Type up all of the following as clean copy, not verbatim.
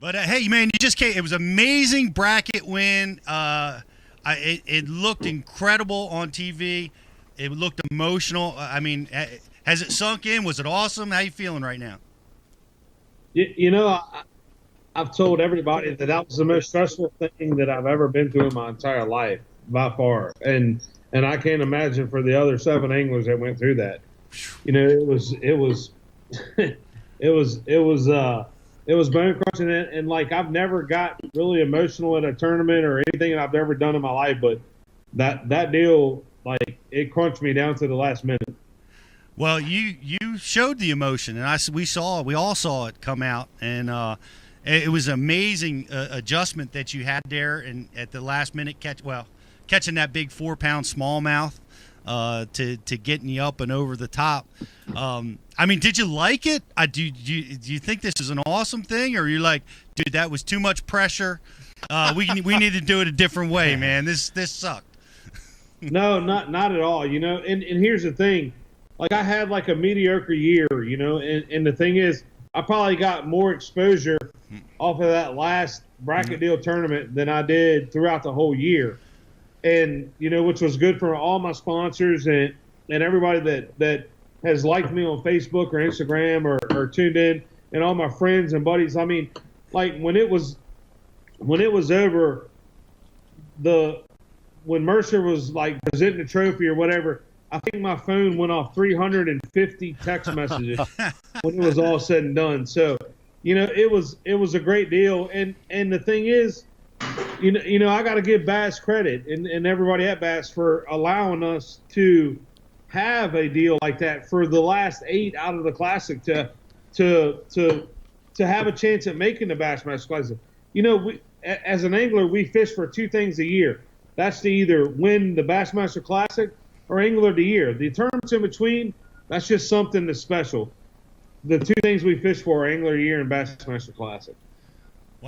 But hey, man, you just came. It was amazing bracket win. It looked incredible on TV. It looked emotional. I mean, has it sunk in? Was it awesome? How you feeling right now? You know, I've told everybody that that was the most stressful thing that I've ever been through in my entire life, by far. And I can't imagine for the other seven anglers that went through that. You know, it was it was bone crushing, and like I've never got really emotional in a tournament or anything that I've ever done in my life, but that deal, like, it crunched me down to the last minute. Well, you showed the emotion, and we all saw it come out, and it was amazing adjustment that you had there, and at the last minute catching that big 4-pound smallmouth to getting you up and over the top. I mean, did you like it? Do you think this is an awesome thing, or are you like, dude, that was too much pressure? We need to do it a different way, man. This sucked. No, not at all. You know, and here's the thing. Like, I had like a mediocre year, you know, and the thing is, I probably got more exposure off of that last bracket deal tournament than I did throughout the whole year. And, you know, which was good for all my sponsors and everybody that has liked me on Facebook or Instagram or tuned in, and all my friends and buddies. I mean, like, when it was over, when Mercer was like presenting the trophy or whatever, I think my phone went off 350 text messages when it was all said and done. So, you know, it was a great deal. And the thing is, you know, I got to give Bass credit and everybody at Bass for allowing us to have a deal like that for the last 8 out of the Classic to have a chance at making the Bassmaster Classic. You know, as an angler, we fish for 2 things a year. That's to either win the Bassmaster Classic or Angler of the Year. The tournaments in between, that's just something that's special. The 2 things we fish for are Angler of the Year and Bassmaster Classic.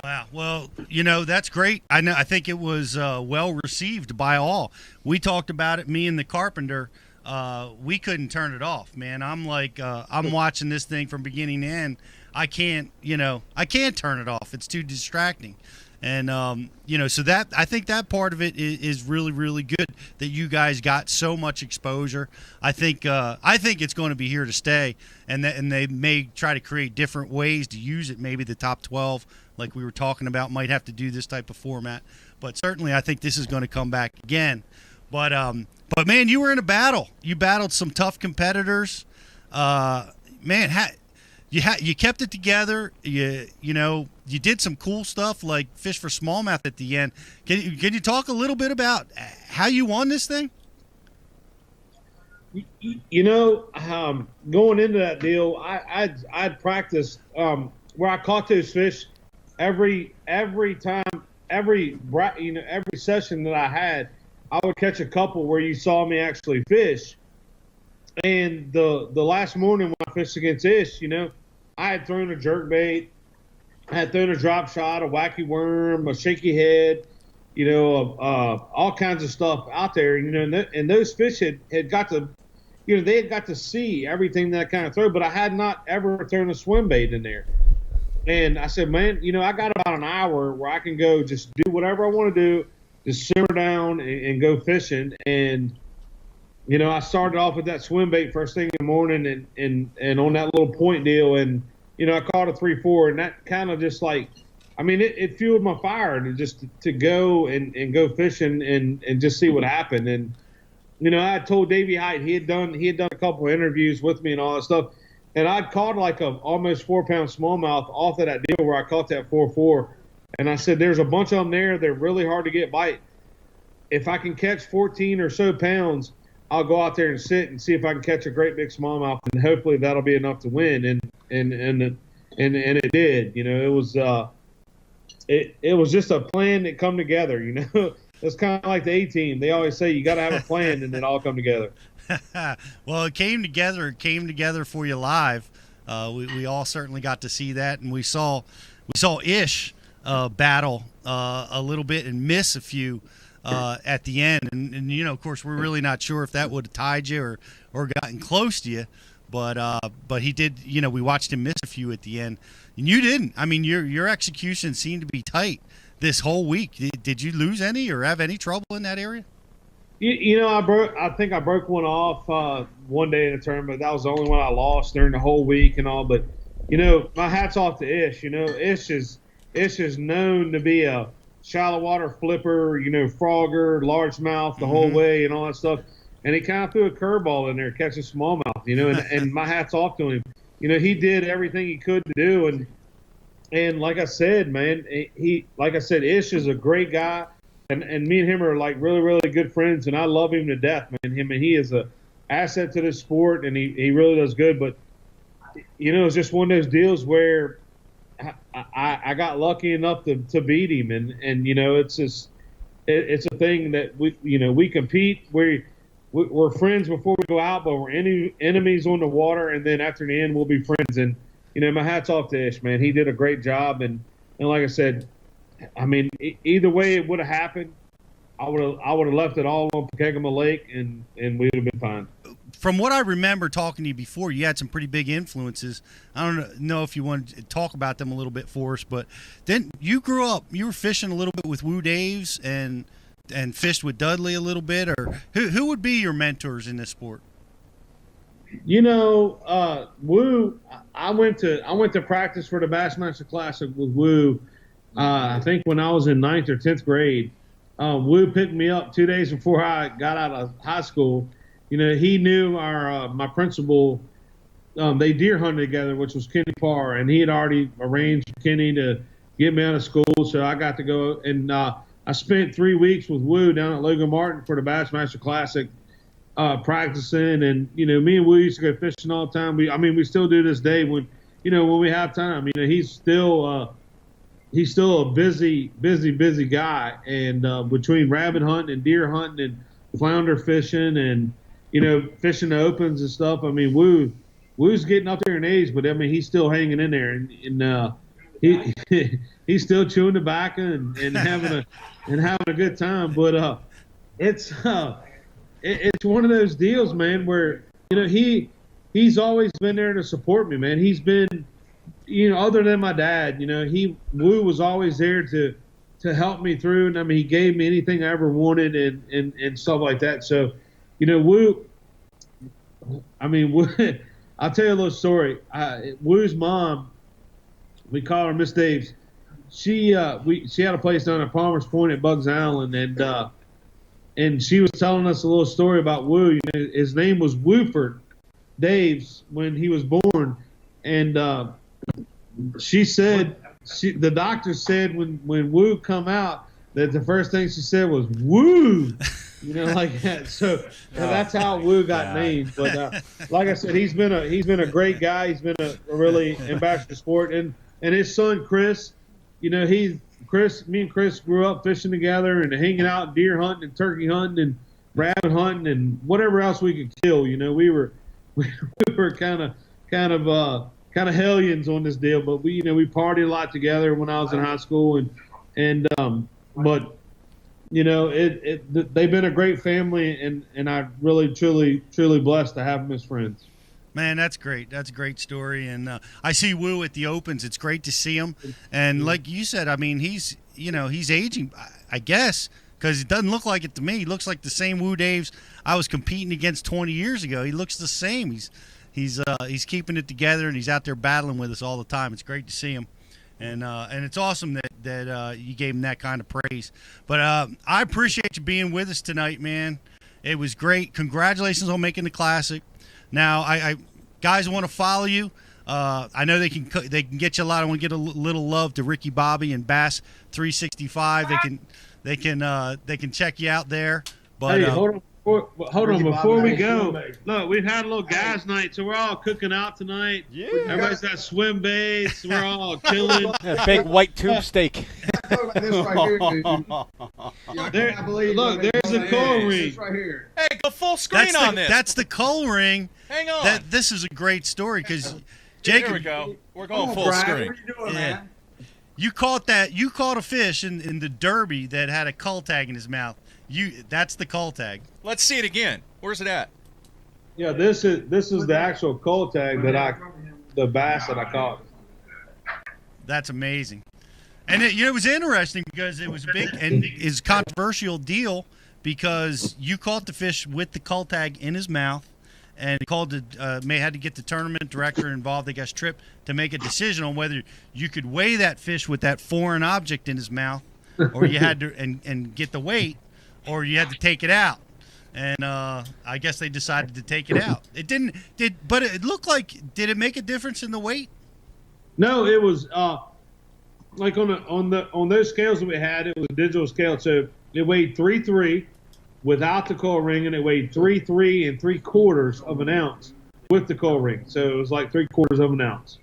Wow. Well, you know, that's great. I think it was well received by all. We talked about it, me and the carpenter. We couldn't turn it off, man. I'm like, I'm watching this thing from beginning to end. I can't turn it off. It's too distracting. And, you know, so that, I think that part of it is really, really good that you guys got so much exposure. I think it's going to be here to stay, and they may try to create different ways to use it. Maybe the top 12, like we were talking about, might have to do this type of format, but certainly I think this is going to come back again. But man, you were in a battle. You battled some tough competitors. Man, you kept it together. You know, you did some cool stuff like fish for smallmouth at the end. Can you talk a little bit about how you won this thing? You know, going into that deal, I'd practiced where I caught those fish every time, every session that I had. I would catch a couple where you saw me actually fish. And the last morning when I fished against Ish, you know, I had thrown a jerkbait, I had thrown a drop shot, a wacky worm, a shaky head, you know, all kinds of stuff out there. You know, and those fish had got to, you know, they had got to see everything that I kind of throw, but I had not ever thrown a swim bait in there. And I said, man, you know, I got about an hour where I can go just do whatever I want to do, just simmer down and go fishing. And, you know, I started off with that swim bait first thing in the morning and on that little point deal. And, you know, I caught a 3-4, and that kind of just like, I mean, it fueled my fire to go and go fishing and just see what happened. And, you know, I told Davey Height, he had done a couple of interviews with me and all that stuff. And I'd caught like a almost 4-pound smallmouth off of that deal where I caught that 4-4. And I said, there's a bunch of them there. They're really hard to get bite. If I can catch 14 or so pounds, I'll go out there and sit and see if I can catch a great big smallmouth, and hopefully that'll be enough to win. And it did. You know, it was just a plan that come together. You know, it's kind of like the A-team. They always say you got to have a plan, and it all come together. Well, it came together. It came together for you live. We all certainly got to see that, and we saw Ish battle a little bit and miss a few at the end. And you know, of course, we're really not sure if that would have tied you or gotten close to you. but he did. You know, we watched him miss a few at the end, and you didn't. I mean, your execution seemed to be tight this whole week. Did you lose any or have any trouble in that area? You know, I think I broke one off one day in the tournament. That was the only one I lost during the whole week and all. But you know, my hat's off to Ish. You know, Ish is known to be a shallow water flipper. You know, frogger, largemouth the whole way and all that stuff. And he kind of threw a curveball in there, catching smallmouth. You know, and my hat's off to him. You know, he did everything he could to do. And like I said, man, Ish is a great guy. And me and him are like really, really good friends, and I love him to death, man. He is a asset to this sport, and he really does good. But you know, it's just one of those deals where I got lucky enough to beat him, and you know, it's just it's a thing that we compete. We're friends before we go out, but we're enemies on the water, and then after the end we'll be friends. And you know, my hat's off to Ish, man. He did a great job, and like I said. I mean, either way it would have happened, I would have left it all on Pokegama Lake, and we would have been fine. From what I remember talking to you before, you had some pretty big influences. I don't know if you want to talk about them a little bit for us, but then you grew up, you were fishing a little bit with Woo Daves and fished with Dudley a little bit, or who would be your mentors in this sport? You know, Woo, I went to practice for the Bassmaster Classic with Woo. I think when I was in 9th or 10th grade, Woo picked me up 2 days before I got out of high school. You know, he knew my principal. They deer hunted together, which was Kenny Parr, and he had already arranged for Kenny to get me out of school, so I got to go. And I spent 3 weeks with Woo down at Logan Martin for the Bassmaster Classic, practicing. And you know, me and Woo used to go fishing all the time. We still do this day when we have time. You know, he's still a busy guy, and between rabbit hunting and deer hunting and flounder fishing and fishing the opens and stuff. I mean, Woo's getting up there in age, but I mean he's still hanging in there, and he's still chewing tobacco and having a good time. But it's one of those deals, man, where he's always been there to support me, man. He's been. Other than my dad, Woo was always there to help me through. And I mean, he gave me anything I ever wanted and stuff like that. So, Woo, I'll tell you a little story. Woo's mom, we call her Miss Daves. She had a place down at Palmer's Point at Bugs Island, and she was telling us a little story about Woo. His name was Wooford Daves when he was born, and she said, the doctor said when Woo come out that the first thing she said was Woo, like that. So that's how Woo got named. But like I said, he's been a great guy. He's been a really ambassador sport, and his son Chris, me and Chris grew up fishing together and hanging out, deer hunting and turkey hunting and rabbit hunting and whatever else we could kill. We were kind of hellions on this deal, but we partied a lot together when I was in high school, but they've been a great family, and I really truly blessed to have them as friends. Man, that's great. That's a great story, and I see Woo at the Opens. It's great to see him, and like you said, I mean, he's aging, I guess, because it doesn't look like it to me. He looks like the same Woo Daves I was competing against 20 years ago. He looks the same. He's keeping it together, and he's out there battling with us all the time. It's great to see him, and it's awesome that you gave him that kind of praise. But I appreciate you being with us tonight, man. It was great. Congratulations on making the Classic. Now, I guys want to follow you. I know they can get you a lot. I want to get a little love to Ricky Bobby and Bass 365. They can check you out there. But hey, hold on, before we go, look, we've had a little guys' night, so we're all cooking out tonight. Yeah. Everybody's got swim baits. We're all chilling. A big white tube steak. Look, there's a cull ring. Right here. Hey, go full screen on this. That's the cull ring. Hang on. This is a great story because Jacob. Here we go. We're going full screen. What are you doing, man? You caught a fish in the Derby that had a cull tag in his mouth. That's the cull tag. Let's see it again. Where's it at? Yeah, this is the actual cull tag the bass that I caught. That's amazing. And it was interesting because it was a big and is controversial deal because you caught the fish with the cull tag in his mouth, and had to get the tournament director involved, I guess Tripp, to make a decision on whether you could weigh that fish with that foreign object in his mouth, or you had to and get the weight, or you had to take it out. And I guess they decided to take it out. It but it looked like, did it make a difference in the weight? No, it was like on those scales that we had, it was a digital scale, so it weighed 3.3 without the coil ring, and it weighed 3.3 3/4 of an ounce with the coil ring. So it was like 3/4 of an ounce.